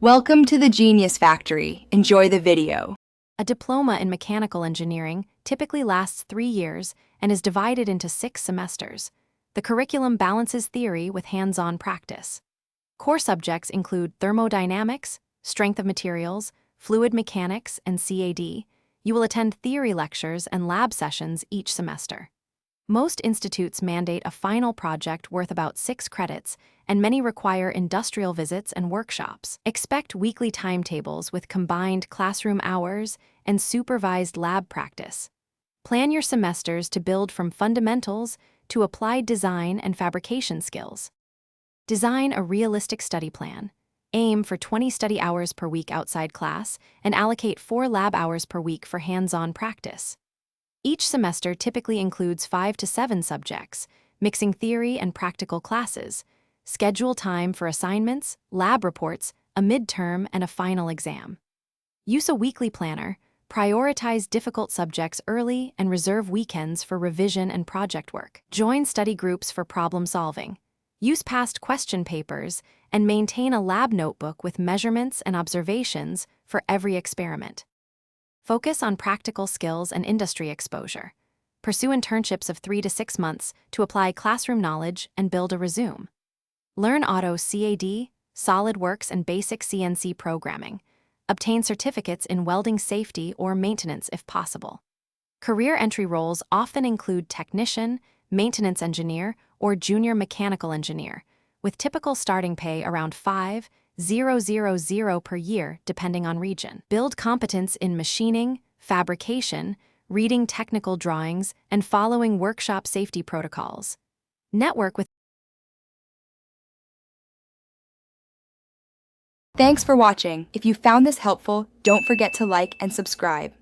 Welcome to the Genius Factory. Enjoy the video. A diploma in mechanical engineering typically lasts 3 years and is divided into 6 semesters. The curriculum balances theory with hands-on practice. Core subjects include thermodynamics, strength of materials, fluid mechanics, and CAD. You will attend theory lectures and lab sessions each semester. Most institutes mandate a final project worth about 6 credits, and many require industrial visits and workshops. Expect weekly timetables with combined classroom hours and supervised lab practice. Plan your semesters to build from fundamentals to applied design and fabrication skills. Design a realistic study plan. Aim for 20 study hours per week outside class and allocate 4 lab hours per week for hands-on practice. Each semester typically includes 5 to 7 subjects, mixing theory and practical classes. Schedule time for assignments, lab reports, a midterm, and a final exam. Use a weekly planner, prioritize difficult subjects early, and reserve weekends for revision and project work. Join study groups for problem solving. Use past question papers and maintain a lab notebook with measurements and observations for every experiment. Focus on practical skills and industry exposure. Pursue internships of 3 to 6 months to apply classroom knowledge and build a resume. Learn Auto CAD, SolidWorks, and basic CNC programming. Obtain certificates in welding safety or maintenance if possible. Career entry roles often include technician, maintenance engineer, or junior mechanical engineer, with typical starting pay around $5,000 per year depending on region. Build competence in machining, fabrication, reading technical drawings, and following workshop safety protocols. Network with. Thanks for watching. If you found this helpful, don't forget to like and subscribe.